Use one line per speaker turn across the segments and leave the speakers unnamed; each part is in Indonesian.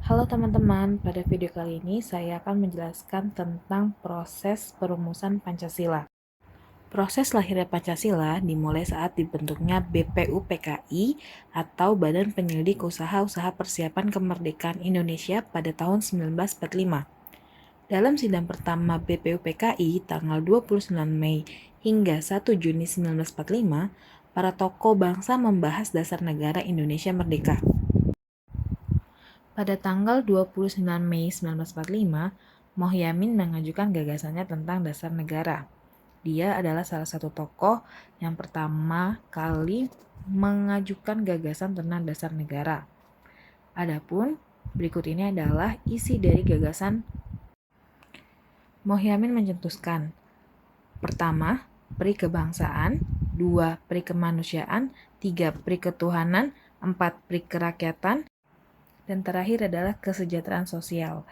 Halo teman-teman, pada video kali ini saya akan menjelaskan tentang proses perumusan Pancasila. Proses lahirnya Pancasila dimulai saat dibentuknya BPUPKI atau Badan Penyelidik Usaha-Usaha Persiapan Kemerdekaan Indonesia pada tahun 1945. Dalam sidang pertama BPUPKI tanggal 29 Mei hingga 1 Juni 1945, para tokoh bangsa membahas dasar negara Indonesia Merdeka. Pada tanggal 29 Mei 1945, Mohyamin mengajukan gagasannya tentang dasar negara. Dia adalah salah satu tokoh yang pertama kali mengajukan gagasan tentang dasar negara. Adapun berikut ini adalah isi dari gagasan. Mohyamin mencetuskan: pertama, peri kebangsaan; 2, peri kemanusiaan; 3, peri ketuhanan; 4, peri kerakyatan; dan terakhir adalah kesejahteraan sosial.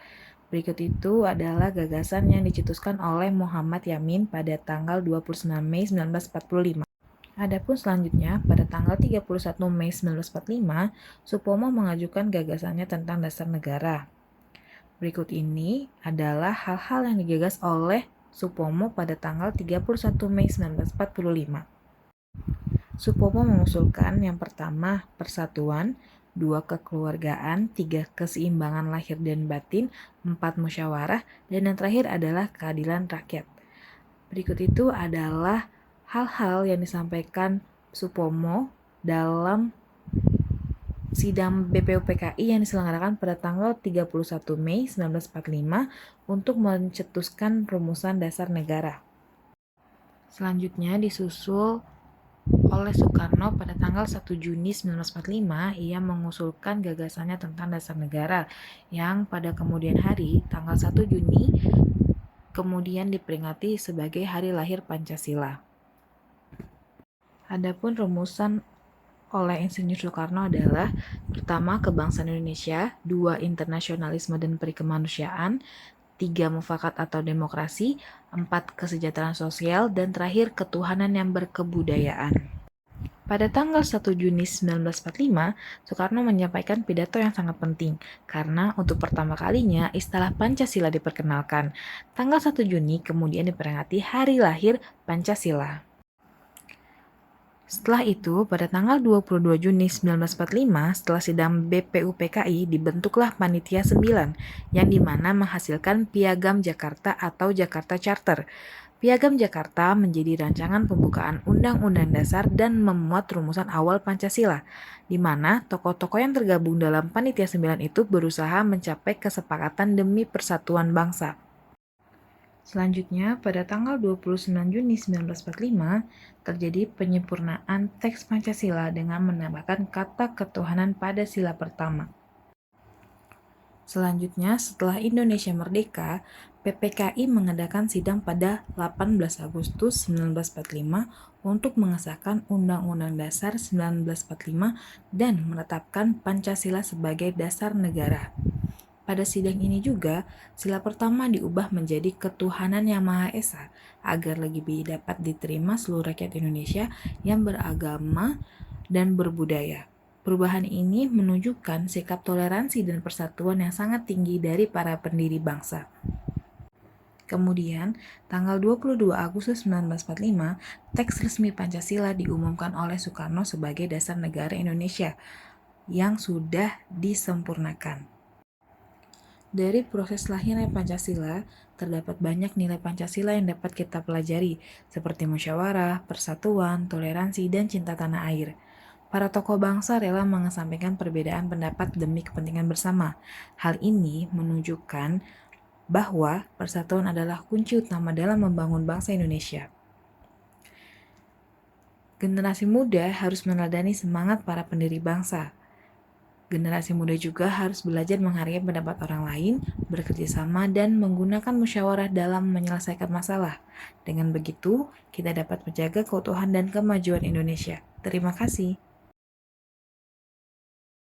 Berikut itu adalah gagasan yang dicetuskan oleh Muhammad Yamin pada tanggal 29 Mei 1945. Adapun selanjutnya, pada tanggal 31 Mei 1945, Supomo mengajukan gagasannya tentang dasar negara. Berikut ini adalah hal-hal yang digagas oleh Supomo pada tanggal 31 Mei 1945. Supomo mengusulkan yang pertama, persatuan; 2, kekeluargaan; 3, keseimbangan lahir dan batin; 4, musyawarah; dan yang terakhir adalah keadilan rakyat. Berikut itu adalah hal-hal yang disampaikan Supomo dalam sidang BPUPKI yang diselenggarakan pada tanggal 31 Mei 1945 untuk mencetuskan rumusan dasar negara. Selanjutnya disusul oleh Soekarno pada tanggal 1 Juni 1945, ia mengusulkan gagasannya tentang dasar negara yang pada kemudian hari, tanggal 1 Juni, kemudian diperingati sebagai hari lahir Pancasila. Adapun rumusan oleh Insinyur Soekarno adalah: pertama, kebangsaan Indonesia; 2, internasionalisme dan perikemanusiaan; 3, mufakat atau demokrasi; 4, kesejahteraan sosial; dan terakhir, ketuhanan yang berkebudayaan. Pada tanggal 1 Juni 1945, Soekarno menyampaikan pidato yang sangat penting, karena untuk pertama kalinya istilah Pancasila diperkenalkan. Tanggal 1 Juni kemudian diperingati hari lahir Pancasila. Setelah itu, pada tanggal 22 Juni 1945, setelah sidang BPUPKI, dibentuklah Panitia 9, yang dimana menghasilkan Piagam Jakarta atau Jakarta Charter. Piagam Jakarta menjadi rancangan pembukaan Undang-Undang Dasar dan memuat rumusan awal Pancasila, di mana tokoh-tokoh yang tergabung dalam Panitia 9 itu berusaha mencapai kesepakatan demi persatuan bangsa. Selanjutnya, pada tanggal 29 Juni 1945, terjadi penyempurnaan teks Pancasila dengan menambahkan kata ketuhanan pada sila pertama. Selanjutnya, setelah Indonesia merdeka, PPKI mengadakan sidang pada 18 Agustus 1945 untuk mengesahkan Undang-Undang Dasar 1945 dan menetapkan Pancasila sebagai dasar negara. Pada sidang ini juga, sila pertama diubah menjadi ketuhanan yang Maha Esa agar lebih dapat diterima seluruh rakyat Indonesia yang beragama dan berbudaya. Perubahan ini menunjukkan sikap toleransi dan persatuan yang sangat tinggi dari para pendiri bangsa. Kemudian, tanggal 22 Agustus 1945, teks resmi Pancasila diumumkan oleh Soekarno sebagai dasar negara Indonesia yang sudah disempurnakan. Dari proses lahirnya Pancasila, terdapat banyak nilai Pancasila yang dapat kita pelajari, seperti musyawarah, persatuan, toleransi, dan cinta tanah air. Para tokoh bangsa rela mengesampingkan perbedaan pendapat demi kepentingan bersama. Hal ini menunjukkan bahwa persatuan adalah kunci utama dalam membangun bangsa Indonesia. Generasi muda harus meneladani semangat para pendiri bangsa. Generasi muda juga harus belajar menghargai pendapat orang lain, bekerja sama, dan menggunakan musyawarah dalam menyelesaikan masalah. Dengan begitu, kita dapat menjaga keutuhan dan kemajuan Indonesia. Terima kasih.